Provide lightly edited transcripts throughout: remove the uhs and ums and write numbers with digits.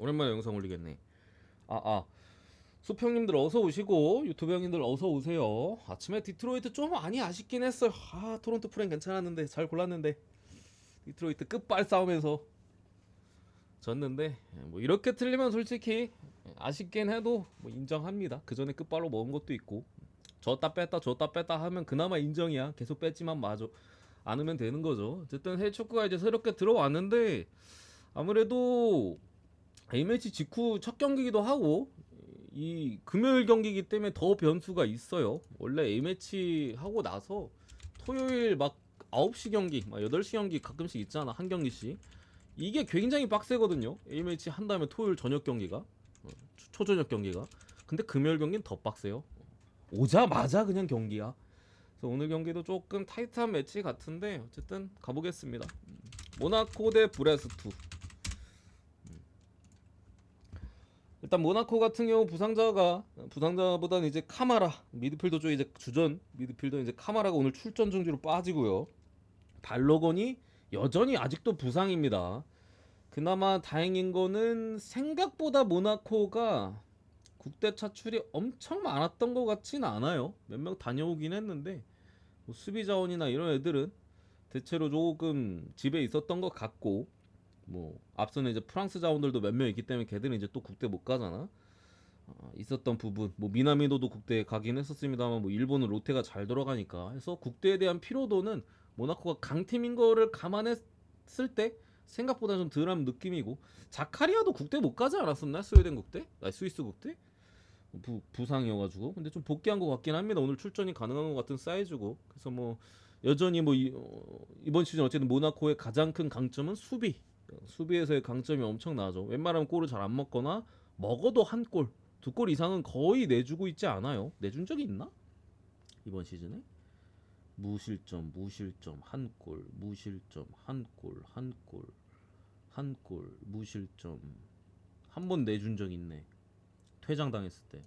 오랜만에 영상 올리겠네. 수평 형님들 어서 오시고 유튜브 형님들 어서 오세요. 아침에 디트로이트 좀 많이 아쉽긴 했어요. 토론토 프랭 괜찮았는데 잘 골랐는데 디트로이트 끝발 싸우면서 졌는데 뭐 이렇게 틀리면 솔직히 아쉽긴 해도 뭐 인정합니다. 그 전에 끝발로 먹은 것도 있고 졌다 뺐다 하면 그나마 인정이야. 계속 뺐지만 맞아 않으면 되는 거죠. 어쨌든 해외 축구가 이제 새롭게 들어왔는데 아무래도 A매치 직후 첫 경기이기도 하고 이 금요일 경기이기 때문에 더 변수가 있어요. 원래 A매치 하고 나서 토요일 막 9시 경기, 막 8시 경기 가끔씩 있잖아. 한 경기씩. 이게 굉장히 빡세거든요. A매치 한 다음에 토요일 저녁 경기가 초저녁 경기가. 근데 금요일 경기는 더 빡세요. 오자마자 그냥 경기야. 그래서 오늘 경기도 조금 타이트한 매치 같은데 어쨌든 가보겠습니다. 모나코 대 브레스트. 일단 모나코 같은 경우 부상자보다는 이제 카마라 미드필더 쪽 이제 주전 미드필더 이제 카마라가 오늘 출전 중지로 빠지고요. 발로건이 여전히 아직도 부상입니다. 그나마 다행인 거는 생각보다 모나코가 국대 차출이 엄청 많았던 것 같진 않아요. 몇 명 다녀오긴 했는데 뭐 수비 자원이나 이런 애들은 대체로 조금 집에 있었던 것 같고 뭐 앞서는 이제 프랑스 자원들도 몇 명 있기 때문에 걔들은 이제 또 국대 못 가잖아. 있었던 부분 뭐 미나미노도 국대에 가긴 했었습니다만 뭐 일본은 롯데가 잘 돌아가니까 해서 국대에 대한 피로도는 모나코가 강팀인 거를 감안했을 때 생각보다 좀 덜한 느낌이고 자카리아도 국대 못 가지 않았었나? 스웨덴 국대? 스위스 국대? 부상이어가지고 근데 좀 복귀한 것 같긴 합니다. 오늘 출전이 가능한 것 같은 사이즈고 그래서 뭐 여전히 뭐 이번 시즌 어쨌든 모나코의 가장 큰 강점은 수비에서의 강점이 엄청나죠. 웬만하면 골을 잘 안 먹거나 먹어도 한 골, 두 골 이상은 거의 내주고 있지 않아요. 내준 적이 있나? 이번 시즌에? 무실점, 한 골, 무실점, 한 골, 한 골, 한 골, 무실점. 한 번 내준 적 있네. 퇴장당했을 때.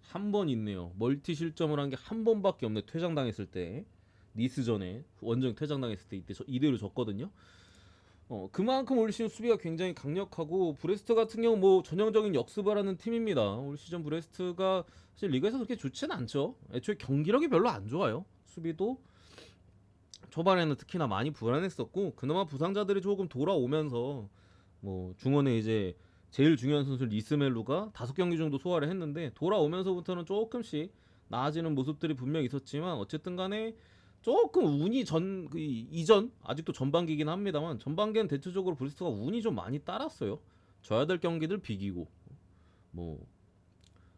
한 번 있네요. 멀티 실점을 한 게 한 번밖에 없네. 퇴장당했을 때. 니스전에 원정 퇴장당했을 때 이때 이대로 졌거든요. 그만큼 올 시즌 수비가 굉장히 강력하고 브레스트 같은 경우 뭐 전형적인 역습을 하는 팀입니다. 올 시즌 브레스트가 사실 리그에서 그렇게 좋지는 않죠. 애초에 경기력이 별로 안 좋아요. 수비도 초반에는 특히나 많이 불안했었고 그나마 부상자들이 조금 돌아오면서 뭐 중원에 이제 제일 중요한 선수 리스멜루가 5경기 정도 소화를 했는데 돌아오면서부터는 조금씩 나아지는 모습들이 분명히 있었지만 어쨌든 간에 조금 운이 이전 아직도 전반기긴 합니다만 전반기엔 대체적으로 브리스트가 운이 좀 많이 따랐어요. 져야 될 경기들 비기고 뭐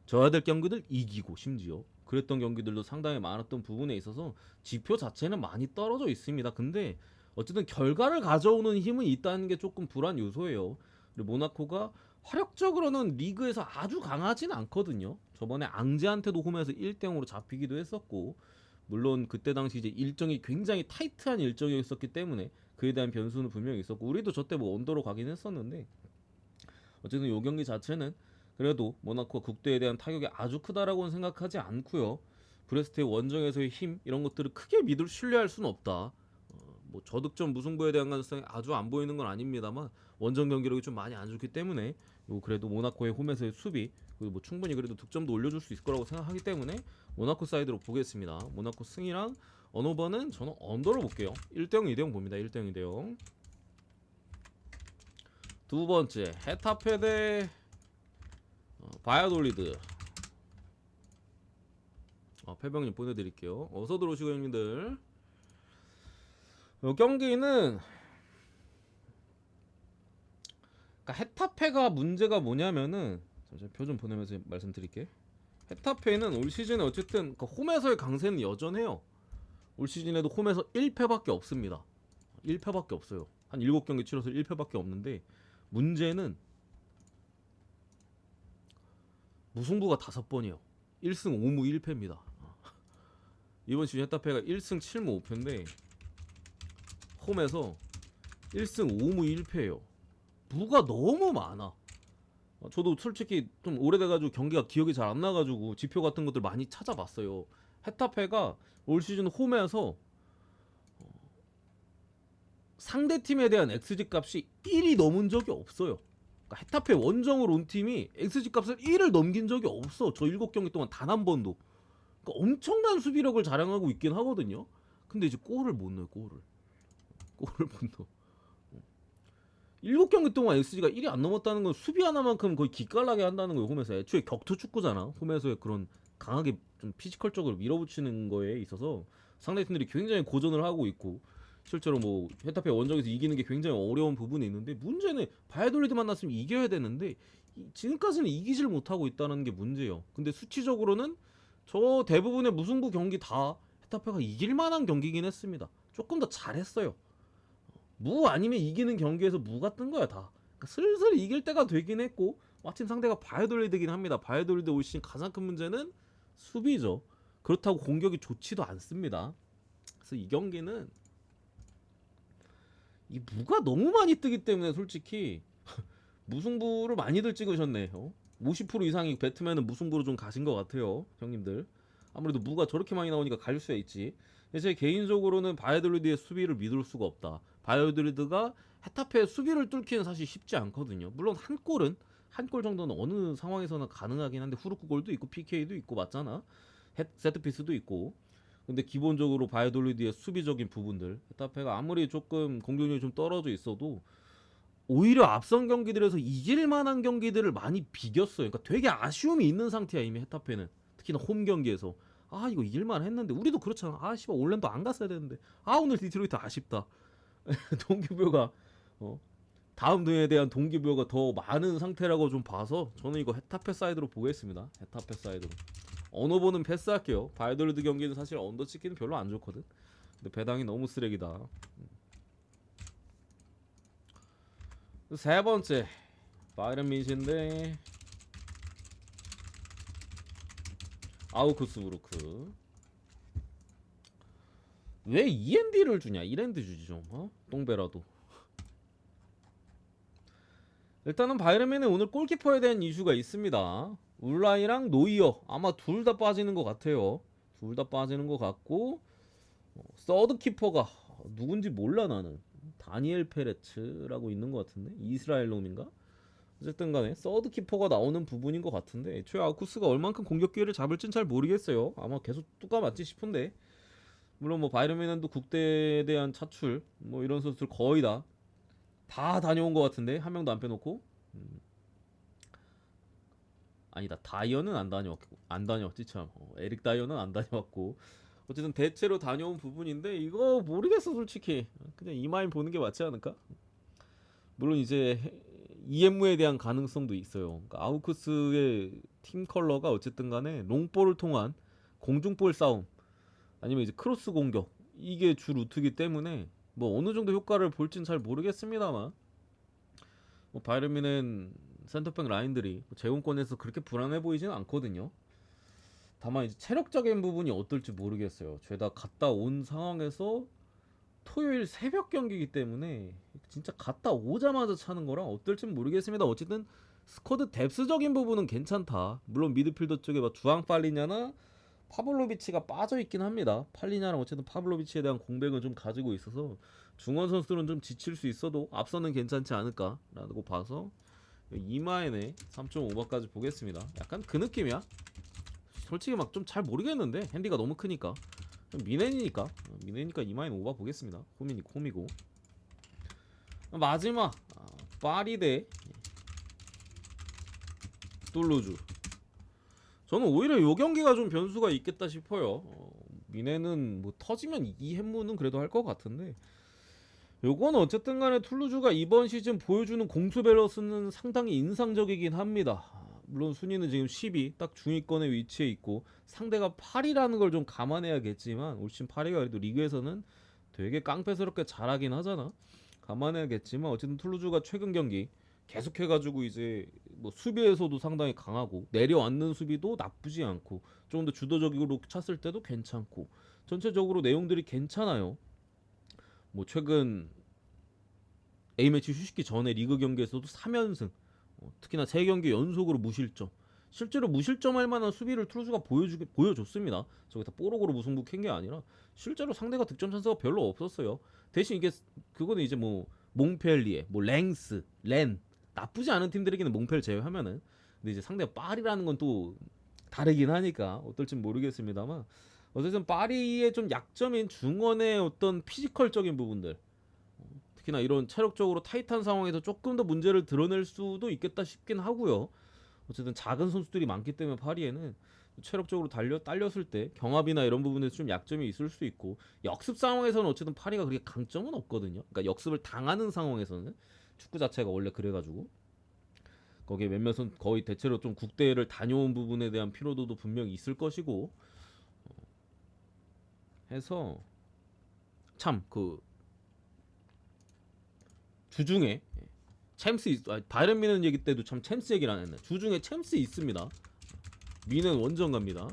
져야 될 경기들 이기고 심지어 그랬던 경기들도 상당히 많았던 부분에 있어서 지표 자체는 많이 떨어져 있습니다. 근데 어쨌든 결과를 가져오는 힘은 있다는 게 조금 불안 요소예요. 그리고 모나코가 화력적으로는 리그에서 아주 강하진 않거든요. 저번에 앙제한테도 홈에서 1대0으로 잡히기도 했었고 물론 그때 당시 이제 일정이 굉장히 타이트한 일정이었었기 때문에 그에 대한 변수는 분명히 있었고 우리도 저때 뭐 언더로 가긴 했었는데 어쨌든 요 경기 자체는 그래도 모나코가 국대에 대한 타격이 아주 크다라고는 생각하지 않고요. 브레스트의 원정에서의 힘 이런 것들을 크게 신뢰할 수는 없다. 뭐 저득점 무승부에 대한 가능성이 아주 안 보이는 건 아닙니다만 원정 경기력이 좀 많이 안 좋기 때문에 그래도 모나코의 홈에서의 수비 그리고 뭐 충분히 그래도 득점도 올려줄 수 있을 거라고 생각하기 때문에 모나코 사이드로 보겠습니다. 모나코 승이랑 언어버는 저는 언더로 볼게요. 1대0 2대0 봅니다. 1대0 2대0 두 번째 헤타페 대 바야돌리드. 패병님 보내드릴게요. 어서 들어오시고 형님들. 이 경기는 그러니까 헤타페가 문제가 뭐냐면은 잠시만 표 좀 보내면서 말씀드릴게. 헤타페는 올 시즌에 어쨌든 그러니까 홈에서의 강세는 여전해요. 올 시즌에도 홈에서 1패밖에 없습니다. 1패밖에 없어요. 한 7경기 치러서 1패밖에 없는데 문제는 무승부가 5번이에요. 1승 5무 1패입니다. 이번 시즌 헤타페가 1승 7무 5패인데 홈에서 1승 5무 1패예요. 무가 너무 많아. 저도 솔직히 좀 오래돼가지고 경기가 기억이 잘 안 나가지고 지표 같은 것들 많이 찾아봤어요. 헤타페가 올 시즌 홈에서 상대 팀에 대한 XG 값이 1이 넘은 적이 없어요. 그러니까 헤타페 원정으로 온 팀이 XG 값을 1을 넘긴 적이 없어. 저 7경기 동안 단 한 번도. 그러니까 엄청난 수비력을 자랑하고 있긴 하거든요. 근데 이제 골을 못 넣어요. 골을 못 넣어. 7경기 동안 XG가 1이 안 넘었다는 건 수비 하나만큼 거의 기깔나게 한다는 거예요. 홈에서 애초에 격투 축구잖아. 홈에서의 그런 강하게 좀 피지컬적으로 밀어붙이는 거에 있어서 상대팀들이 굉장히 고전을 하고 있고, 실제로 뭐 헤타페 원정에서 이기는 게 굉장히 어려운 부분이 있는데, 문제는 바이돌리드 만났으면 이겨야 되는데 지금까지는 이기질 못하고 있다는 게 문제예요. 근데 수치적으로는 저 대부분의 무승부 경기 다 헤타페가 이길 만한 경기긴 했습니다. 조금 더 잘했어요. 무 아니면 이기는 경기에서 무가 뜬 거야 다. 그러니까 슬슬 이길 때가 되긴 했고, 마침 상대가 바이올리드긴 합니다. 바이올리드 올 시즌 가장 큰 문제는 수비죠. 그렇다고 공격이 좋지도 않습니다. 그래서 이 경기는 이 무가 너무 많이 뜨기 때문에 솔직히 무승부를 많이들 찍으셨네요. 50% 이상이 배트맨은 무승부로 좀 가신 것 같아요, 형님들. 아무래도 무가 저렇게 많이 나오니까 갈 수야 있지. 근데 제 개인적으로는 바이올리드의 수비를 믿을 수가 없다. 바이올리드가 헤타페의 수비를 뚫기는 사실 쉽지 않거든요. 물론 한 골 정도는 어느 상황에서는 가능하긴 한데, 후르크 골도 있고 PK도 있고 맞잖아. 세트피스도 있고. 근데 기본적으로 바이올리드의 수비적인 부분들, 헤타페가 아무리 조금 공격력이 좀 떨어져 있어도 오히려 앞선 경기들에서 이길 만한 경기들을 많이 비겼어요. 그러니까 되게 아쉬움이 있는 상태야 이미 헤타페는. 특히나 홈 경기에서 아 이거 이길만 했는데, 우리도 그렇잖아. 아 씨발 올랜도 안 갔어야 되는데, 아 오늘 디트로이트 아쉽다. 동기부여가 다음 등에 대한 동기부여가 더 많은 상태라고 좀 봐서 저는 이거 헤타페 사이드로 보겠습니다. 헤타페 사이드로. 언어보는 패스할게요. 바이돌리드 경기는 사실 언더 찍기는 별로 안 좋거든. 근데 배당이 너무 쓰레기다. 세 번째 바이런 민시인데 아우크스부르크. 왜 END를 주냐? 이랜드 주지 좀. 똥배라도. 일단은 바이에른뮌은 오늘 골키퍼에 대한 이슈가 있습니다. 울라이랑 노이어 아마 둘 다 빠지는 것 같아요. 둘 다 빠지는 것 같고, 서드 키퍼가 누군지 몰라 나는. 다니엘 페레츠라고 있는 것 같은데, 이스라엘 놈인가? 어쨌든 간에 서드 키퍼가 나오는 부분인 것 같은데, 애초에 아우쿠스가 얼만큼 공격 기회를 잡을진 잘 모르겠어요. 아마 계속 뚜까 맞지 싶은데, 물론 뭐 바이에른뮌도 국대에 대한 차출 뭐 이런 선수들 거의 다 다녀온 것 같은데, 한 명도 안 빼놓고. 아니다, 다이어는 안 다녀왔지 참. 에릭 다이어는 안 다녀왔고. 어쨌든 대체로 다녀온 부분인데, 이거 모르겠어 솔직히. 그냥 이마인 보는 게 맞지 않을까? 물론 이제 EMU에 대한 가능성도 있어요. 그러니까 아우크스의 팀 컬러가 어쨌든 간에 롱볼을 통한 공중볼 싸움, 아니면 이제 크로스 공격, 이게 주 루트기 때문에 뭐 어느 정도 효과를 볼진 잘 모르겠습니다만, 뭐 바이에른뮌은 센터백 라인들이 제공권에서 그렇게 불안해 보이지는 않거든요. 다만 이제 체력적인 부분이 어떨지 모르겠어요. 죄다 갔다 온 상황에서 토요일 새벽 경기이기 때문에 진짜 갔다 오자마자 차는 거랑 어떨지는 모르겠습니다. 어쨌든 스쿼드 뎁스적인 부분은 괜찮다. 물론 미드필더 쪽에 막 주앙 팔리냐나 파블로비치가 빠져 있긴 합니다. 팔리냐랑 어쨌든 파블로비치에 대한 공백은 좀 가지고 있어서 중원 선수들은 좀 지칠 수 있어도 앞서는 괜찮지 않을까라고 봐서 이마에네 3.5바까지 보겠습니다. 약간 그 느낌이야. 솔직히 막 좀 잘 모르겠는데 핸디가 너무 크니까. 미넨이니까 이마에는 5바 보겠습니다. 홈이고. 마지막 파리 대 툴루즈. 저는 오히려 요 경기가 좀 변수가 있겠다 싶어요. 미네는 뭐 터지면 이 햄무는 그래도 할 것 같은데, 요거는 어쨌든 간에 툴루즈가 이번 시즌 보여주는 공수 밸런스는 상당히 인상적이긴 합니다. 물론 순위는 지금 10위 딱 중위권에 위치해 있고, 상대가 8위라는 걸 좀 감안해야겠지만, 올 시즌 8위가 그래도 리그에서는 되게 깡패스럽게 잘하긴 하잖아. 감안해야겠지만 어쨌든 툴루즈가 최근 경기 계속해가지고 이제 뭐 수비에서도 상당히 강하고, 내려앉는 수비도 나쁘지 않고, 조금 더 주도적으로 찼을 때도 괜찮고, 전체적으로 내용들이 괜찮아요. 뭐 최근 A매치 휴식기 전에 리그 경기에서도 3연승, 특히나 3경기 연속으로 무실점. 실제로 무실점할 만한 수비를 툴루즈가 보여줬습니다. 저게 다 뽀록으로 무승부 캔 게 아니라 실제로 상대가 득점 찬스가 별로 없었어요. 대신 이게 그거는 이제 뭐 몽펠리에, 뭐 랭스, 렌, 나쁘지 않은 팀들에게는 몽펠 제외하면은. 근데 이제 상대가 파리라는 건 또 다르긴 하니까 어떨진 모르겠습니다만, 어쨌든 파리의 좀 약점인 중원의 어떤 피지컬적인 부분들, 특히나 이런 체력적으로 타이트한 상황에서 조금 더 문제를 드러낼 수도 있겠다 싶긴 하고요. 어쨌든 작은 선수들이 많기 때문에 파리에는 체력적으로 딸렸을 때 경합이나 이런 부분에서 좀 약점이 있을 수 있고, 역습 상황에서는 어쨌든 파리가 그렇게 강점은 없거든요. 그러니까 역습을 당하는 상황에서는, 축구 자체가 원래 그래가지고 거기에 몇몇은 거의 대체로 좀 국대를 다녀온 부분에 대한 피로도도 분명히 있을 것이고 해서, 참 그 주중에 바이에른 미는 얘기 때도 참 챔스 얘기를 안 했네. 주중에 챔스 있습니다. 미는 원정 갑니다.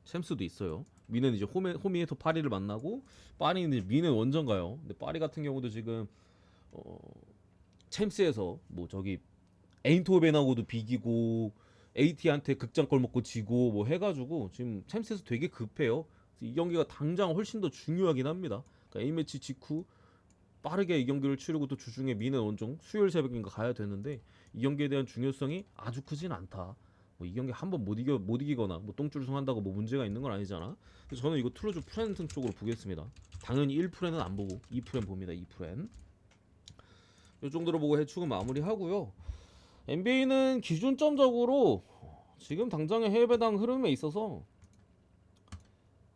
챔스도 있어요. 미는 이제 홈에서 파리를 만나고, 파리는 이제 미는 원정 가요. 근데 파리 같은 경우도 지금 어, 챔스에서 뭐 저기 에인토벤하고도 비기고 AT한테 극장골 먹고 지고 뭐 해가지고 지금 챔스에서 되게 급해요. 이 경기가 당장 훨씬 더 중요하긴 합니다. 그러니까 A매치 직후 빠르게 이 경기를 치르고 또 주중에 미는 원정 수요일 새벽인가 가야 되는데, 이 경기에 대한 중요성이 아주 크진 않다. 뭐 이 경기 한번 못 이기거나 뭐 똥줄승 한다고 뭐 문제가 있는 건 아니잖아. 그래서 저는 이거 틀어줄 프렌튼 쪽으로 보겠습니다. 당연히 1프렌은 안 보고 2프렌 봅니다. 2프렌. 이 정도로 보고 해축은 마무리하고요. NBA는 기준점적으로 지금 당장의 해외 배당 흐름에 있어서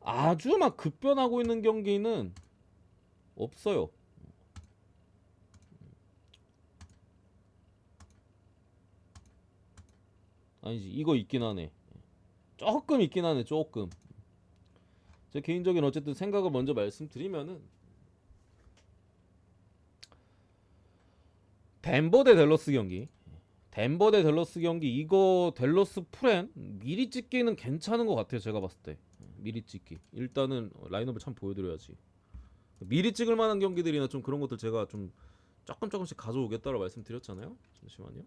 아주 막 급변하고 있는 경기는 없어요. 아니지, 이거 있긴 하네. 조금 있긴 하네. 조금. 제 개인적인 어쨌든 생각을 먼저 말씀드리면은, 덴버 대 댈러스 경기, 덴버 대 댈러스 경기, 이거 댈러스 프렌 미리 찍기는 괜찮은 것 같아요. 제가 봤을 때 미리 찍기, 일단은 라인업을 참 보여드려야지. 미리 찍을 만한 경기들이나 좀 그런 것들 제가 좀 조금씩 가져오겠다고 말씀드렸잖아요. 잠시만요.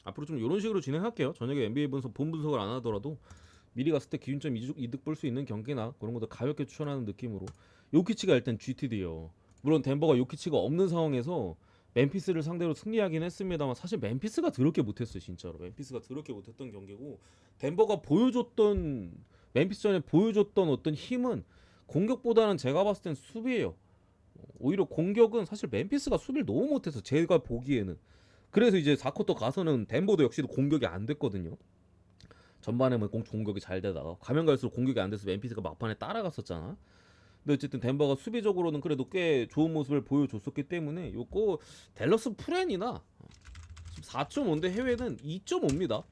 앞으로 좀 이런 식으로 진행할게요. 저녁에 NBA 본 분석을 안 하더라도 미리 갔을 때 기준점 이득 볼 수 있는 경기나 그런 것들 가볍게 추천하는 느낌으로. 요키치가 일단 GTD요. 물론 덴버가 요키치가 없는 상황에서 멤피스를 상대로 승리하긴 했습니다만, 사실 멤피스가 더럽게 못했어요. 진짜로 멤피스가 더럽게 못했던 경기고, 덴버가 보여줬던 멤피스전에 보여줬던 어떤 힘은 공격보다는 제가 봤을 땐 수비예요. 오히려 공격은 사실 멤피스가 수비를 너무 못해서 제가 보기에는. 그래서 이제 4쿼터 가서는 덴버도 역시도 공격이 안 됐거든요. 전반에 뭐 공격이 잘 되다가 가면 갈수록 공격이 안 돼서 멤피스가 막판에 따라갔었잖아. 근데 어쨌든 덴버가 수비적으로는 그래도 꽤 좋은 모습을 보여줬었기 때문에 요거 댈러스 프렌이나 4.5인데 해외는 2.5입니다.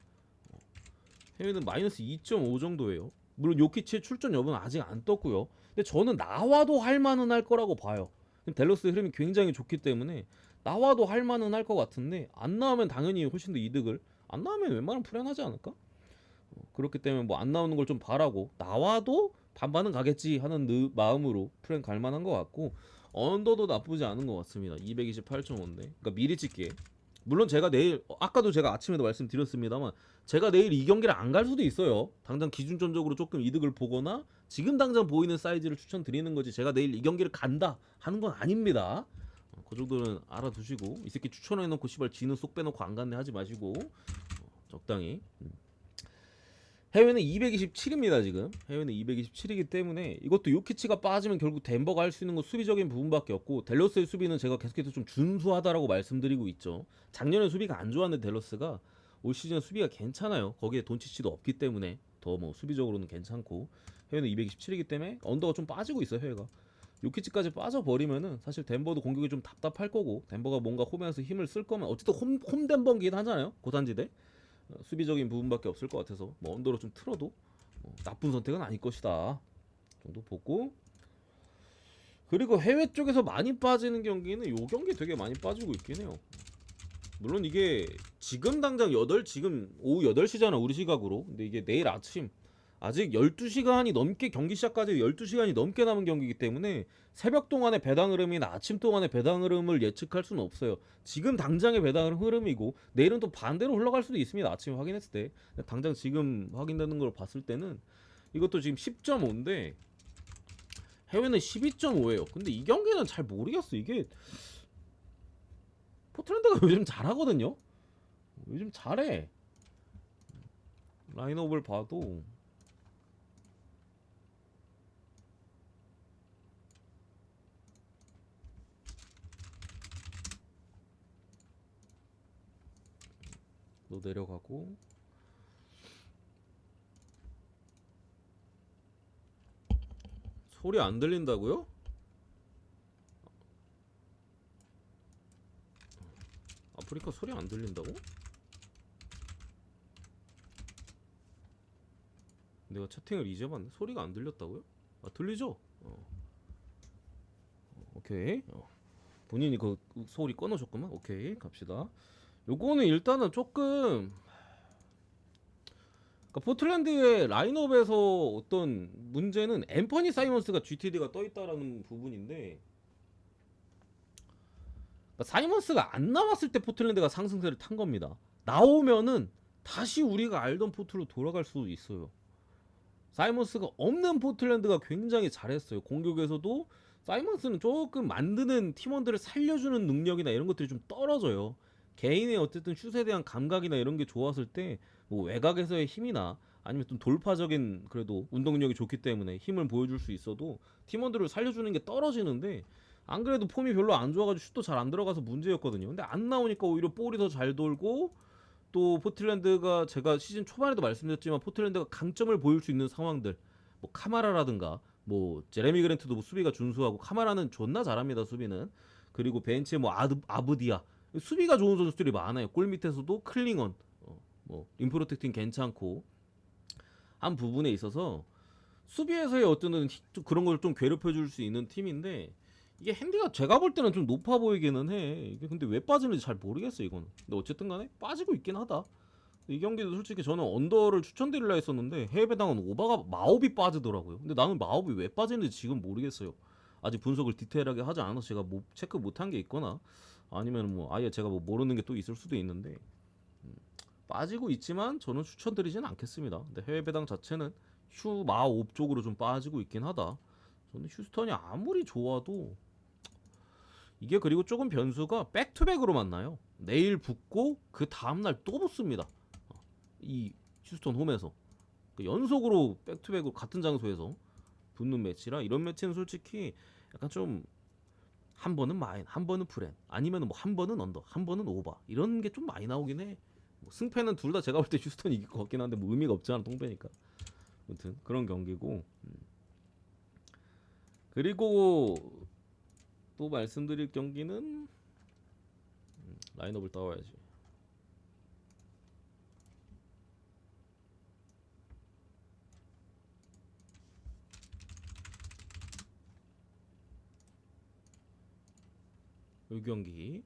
해외는 마이너스 2.5 정도예요. 물론 요키치의 출전 여부는 아직 안 떴고요. 근데 저는 나와도 할 만은 할 거라고 봐요. 댈러스의 흐름이 굉장히 좋기 때문에 나와도 할 만은 할 것 같은데, 안 나오면 당연히 훨씬 더 이득을, 안 나오면 웬만하면 프렌하지 않을까? 그렇기 때문에 뭐 안 나오는 걸 좀 바라고, 나와도 반반은 가겠지 하는 마음으로 프렌 갈 만한 것 같고, 언더도 나쁘지 않은 것 같습니다. 228.5인데 그러니까 미리 찍게. 물론 제가 내일 아까도 제가 아침에도 말씀드렸습니다만, 제가 내일 이 경기를 안 갈 수도 있어요. 당장 기준점적으로 조금 이득을 보거나 지금 당장 보이는 사이즈를 추천드리는 거지, 제가 내일 이 경기를 간다 하는 건 아닙니다. 그 정도는 알아두시고, 이 새끼 추천해놓고 씨발 지는 쏙 빼놓고 안 갔네 하지 마시고 적당히. 해외는 227입니다. 지금 해외는 227이기 때문에 이것도 요키치가 빠지면 결국 덴버가 할 수 있는 건 수비적인 부분밖에 없고, 댈러스의 수비는 제가 계속해서 좀 준수하다라고 말씀드리고 있죠. 작년에 수비가 안 좋았는데 댈러스가 올 시즌 수비가 괜찮아요. 거기에 돈치치도 없기 때문에 더 뭐 수비적으로는 괜찮고, 해외는 227이기 때문에 언더가 좀 빠지고 있어요. 해외가 요키치까지 빠져버리면은 사실 덴버도 공격이 좀 답답할 거고, 덴버가 뭔가 홈에서 힘을 쓸 거면 어쨌든 홈 덴버긴 하잖아요. 고산지대. 수비적인 부분밖에 없을 것 같아서 뭐 언더로 좀 틀어도 나쁜 선택은 아닐 것이다 정도 보고. 그리고 해외 쪽에서 많이 빠지는 경기는 요 경기 되게 많이 빠지고 있긴 해요. 물론 이게 지금 당장 지금 오후 8시잖아 우리 시각으로. 근데 이게 내일 아침 아직 12시간이 넘게 경기 시작까지 12시간이 넘게 남은 경기이기 때문에 새벽 동안의 배당 흐름이나 아침 동안의 배당 흐름을 예측할 수는 없어요. 지금 당장의 배당 흐름이고 내일은 또 반대로 흘러갈 수도 있습니다. 아침에 확인했을 때. 당장 지금 확인되는 걸 봤을 때는 이것도 지금 10.5인데 해외는 12.5예요. 근데 이 경기는 잘 모르겠어. 이게 포틀랜드가 요즘 잘하거든요. 요즘 잘해. 라인업을 봐도 너 내려가고 소리 안 들린다고요? 아프리카 소리 안 들린다고? 내가 채팅을 이제 봤네. 소리가 안 들렸다고요? 아 들리죠? 오케이. 본인이 그 소리 꺼놓으셨구만. 오케이 갑시다. 요거는 일단은 조금 그러니까 포틀랜드의 라인업에서 어떤 문제는 앰퍼니 사이먼스가 GTD가 떠있다라는 부분인데 그러니까 사이먼스가 안 나왔을 때 포틀랜드가 상승세를 탄 겁니다. 나오면은 다시 우리가 알던 포트로 돌아갈 수도 있어요. 사이먼스가 없는 포틀랜드가 굉장히 잘했어요. 공격에서도 사이먼스는 조금 만드는 팀원들을 살려주는 능력이나 이런 것들이 좀 떨어져요. 개인의 어쨌든 슛에 대한 감각이나 이런 게 좋았을 때 뭐 외곽에서의 힘이나 아니면 좀 돌파적인 그래도 운동 능력이 좋기 때문에 힘을 보여줄 수 있어도 팀원들을 살려주는 게 떨어지는데 안 그래도 폼이 별로 안 좋아가지고 슛도 잘 안 들어가서 문제였거든요. 근데 안 나오니까 오히려 볼이 더 잘 돌고 또 포틀랜드가 제가 시즌 초반에도 말씀드렸지만 포틀랜드가 강점을 보일 수 있는 상황들 뭐 카마라라든가 뭐 제레미 그랜트도 뭐 수비가 준수하고 카마라는 존나 잘합니다. 수비는. 그리고 벤치에 뭐 아브디아 수비가 좋은 선수들이 많아요. 골 밑에서도 클링언 뭐 림프로텍팅 괜찮고 한 부분에 있어서 수비에서의 어떤 그런 걸 좀 괴롭혀줄 수 있는 팀인데 이게 핸디가 제가 볼 때는 좀 높아 보이기는 해. 이게 근데 왜 빠지는지 잘 모르겠어 이거는. 근데 어쨌든 간에 빠지고 있긴 하다. 이 경기도 솔직히 저는 언더를 추천드리려 했었는데 해외 배당은 오바가 마옵이 빠지더라고요. 근데 나는 마옵이 왜 빠지는지 지금 모르겠어요. 아직 분석을 디테일하게 하지 않아서 제가 뭐 체크 못한 게 있거나 아니면 뭐 아예 제가 뭐 모르는 게 또 있을 수도 있는데 빠지고 있지만 저는 추천드리진 않겠습니다. 근데 해외 배당 자체는 휴 마옵 쪽으로 좀 빠지고 있긴 하다. 저는 휴스턴이 아무리 좋아도 이게 그리고 조금 변수가 백투백으로 만나요. 내일 붙고 그 다음날 또 붙습니다. 이 휴스턴 홈에서 연속으로 백투백으로 같은 장소에서 붙는 매치라 이런 매치는 솔직히 약간 좀 한 번은 마인, 한 번은 프렌, 아니면 뭐 한 번은 언더, 한 번은 오버 이런 게 좀 많이 나오긴 해. 뭐 승패는 둘 다 제가 볼 때 휴스턴이 이길 것 같긴 한데 뭐 의미가 없잖아 동배니까. 아무튼 그런 경기고. 그리고 또 말씀드릴 경기는 라인업을 따와야지. 이 경기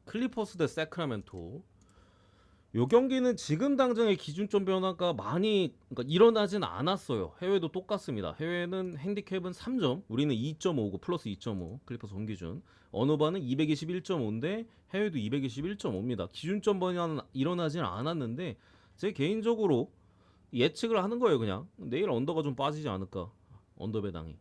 클리퍼스 대 세크라멘토. 요 경기는 지금 당장의 기준점 변화가 많이 그러니까 일어나진 않았어요. 해외도 똑같습니다. 해외는 핸디캡은 3점, 우리는 2.5고 플러스 2.5 클리퍼스 홈 기준. 어노바는 221.5인데 해외도 221.5입니다. 기준점 변화는 일어나진 않았는데 제 개인적으로 예측을 하는 거예요. 그냥 내일 언더가 좀 빠지지 않을까. 언더 배당이.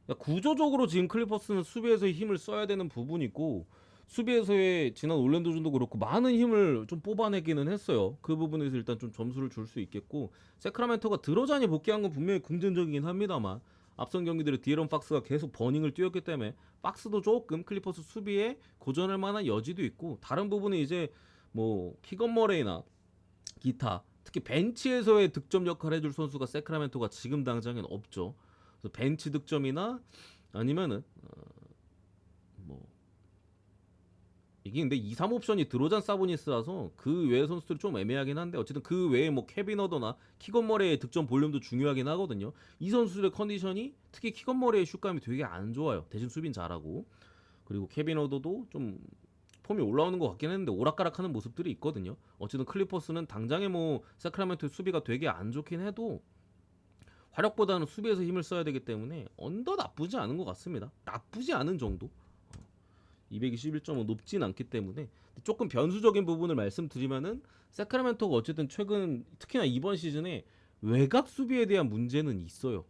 그러니까 구조적으로 지금 클리퍼스는 수비에서의 힘을 써야 되는 부분이고 수비에서의 지난 올랜도전도 그렇고 많은 힘을 좀 뽑아내기는 했어요. 그 부분에서 일단 좀 점수를 줄 수 있겠고 세크라멘토가 드로잔이 복귀한 건 분명히 긍정적이긴 합니다만 앞선 경기들의 디에런 박스가 계속 버닝을 뛰었기 때문에 박스도 조금 클리퍼스 수비에 고전할 만한 여지도 있고 다른 부분은 이제 뭐 키건 머레이나 기타 특히 벤치에서의 득점 역할을 해줄 선수가 세크라멘토가 지금 당장엔 없죠. 그래서 벤치 득점이나 아니면은 뭐 이게 근데 2, 3 옵션이 드로잔 사보니스라서 그 외의 선수들이 좀 애매하긴 한데 어쨌든 그 외에 뭐 케빈 어더나 키건 머레의 득점 볼륨도 중요하긴 하거든요. 이 선수들의 컨디션이 특히 키건 머레의 슛감이 되게 안 좋아요. 대신 수비는 잘하고 그리고 케빈 어더도 좀 폼이 올라오는 것 같긴 했는데 오락가락하는 모습들이 있거든요. 어쨌든 클리퍼스는 당장에 뭐 세크라멘토의 수비가 되게 안 좋긴 해도 화력보다는 수비에서 힘을 써야 되기 때문에 언더 나쁘지 않은 것 같습니다. 나쁘지 않은 정도. 221.5 높진 않기 때문에 조금 변수적인 부분을 말씀드리면은 세크라멘토가 어쨌든 최근 특히나 이번 시즌에 외곽 수비에 대한 문제는 있어요.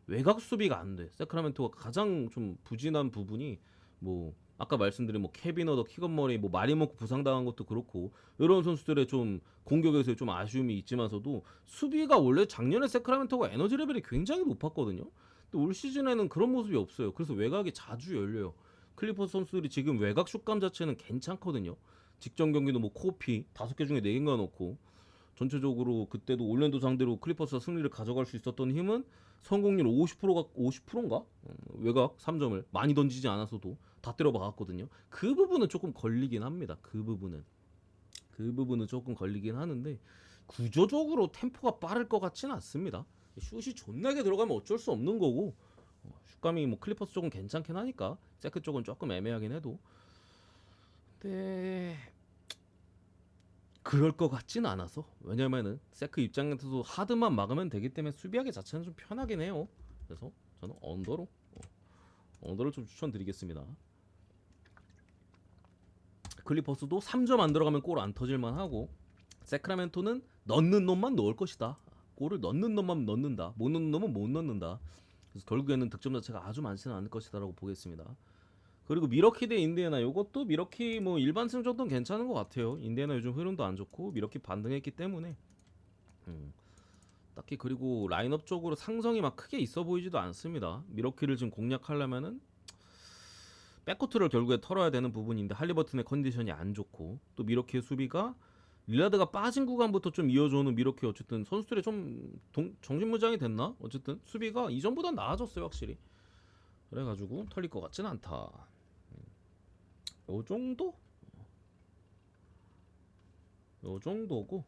외곽 수비가 안 돼. 세크라멘토가 가장 좀 부진한 부분이 뭐 아까 말씀드린 뭐 케빈 어더, 키건 머리, 뭐 마리모크 부상당한 것도 그렇고 이런 선수들의 좀 공격에서의 좀 아쉬움이 있지만서도 수비가 원래 작년에 세크라멘토가 에너지 레벨이 굉장히 높았거든요. 근데 올 시즌에는 그런 모습이 없어요. 그래서 외곽이 자주 열려요. 클리퍼스 선수들이 지금 외곽 슛감 자체는 괜찮거든요. 직전 경기도 뭐 코피 5개 중에 4개인가 넣고 전체적으로 그때도 올랜도 상대로 클리퍼스가 승리를 가져갈 수 있었던 힘은 성공률 50%가 50%인가? 외곽 3점을 많이 던지지 않아서도 다 때려 박았거든요. 그 부분은 조금 걸리긴 합니다. 그 부분은 조금 걸리긴 하는데 구조적으로 템포가 빠를 것 같지는 않습니다. 슛이 존나게 들어가면 어쩔 수 없는 거고 슛감이 뭐 클리퍼스 쪽은 괜찮긴 하니까 세크 쪽은 조금 애매하긴 해도 근데 그럴 것 같진 않아서 왜냐면은 세크 입장에서도 하드만 막으면 되기 때문에 수비하기 자체는 좀 편하긴 해요. 그래서 저는 언더를 좀 추천드리겠습니다. 클리퍼스도 3점 안 들어가면 골 안 터질만 하고 세크라멘토는 넣는 놈만 넣을 것이다. 골을 넣는 놈만 넣는다. 못 넣는 놈은 못 넣는다. 그래서 결국에는 득점 자체가 아주 많지는 않을 것이다라고 보겠습니다. 그리고 미러키 대 인디애나 이것도 미러키 뭐 일반승 정도는 괜찮은 것 같아요. 인디애나 요즘 흐름도 안 좋고 미러키 반등했기 때문에 딱히 그리고 라인업 쪽으로 상성이 막 크게 있어 보이지도 않습니다. 미러키를 지금 공략하려면은 백코트를 결국에 털어야 되는 부분인데 할리버튼의 컨디션이 안 좋고 또 미러키의 수비가 릴라드가 빠진 구간부터 좀 이어져오는 미러키 어쨌든 선수들이 좀 정신무장이 됐나? 어쨌든 수비가 이전보다 나아졌어요 확실히. 그래가지고 털릴 것 같진 않다. 요 정도? 요 정도고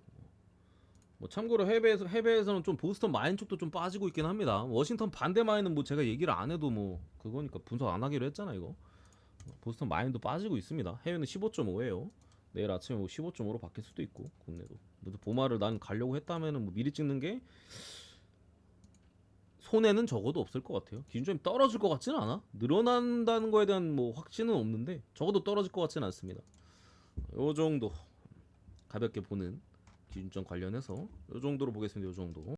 뭐 참고로 해외에서는 좀 보스턴 마인 쪽도 좀 빠지고 있긴 합니다. 워싱턴 반대 마인은 뭐 제가 얘기를 안 해도 뭐 그거니까 분석 안 하기로 했잖아 이거. 보스턴 마인도 빠지고 있습니다. 해외는 15.5예요. 내일 아침에 뭐 15.5로 바뀔 수도 있고 국내도. 모두 보마를 난 가려고 했다면은 뭐 미리 찍는 게 손해는 적어도 없을 것 같아요. 기준점이 떨어질 것 같지는 않아. 늘어난다는 거에 대한 뭐 확신은 없는데 적어도 떨어질 것 같지는 않습니다. 요 정도 가볍게 보는 기준점 관련해서 요 정도로 보겠습니다. 요 정도.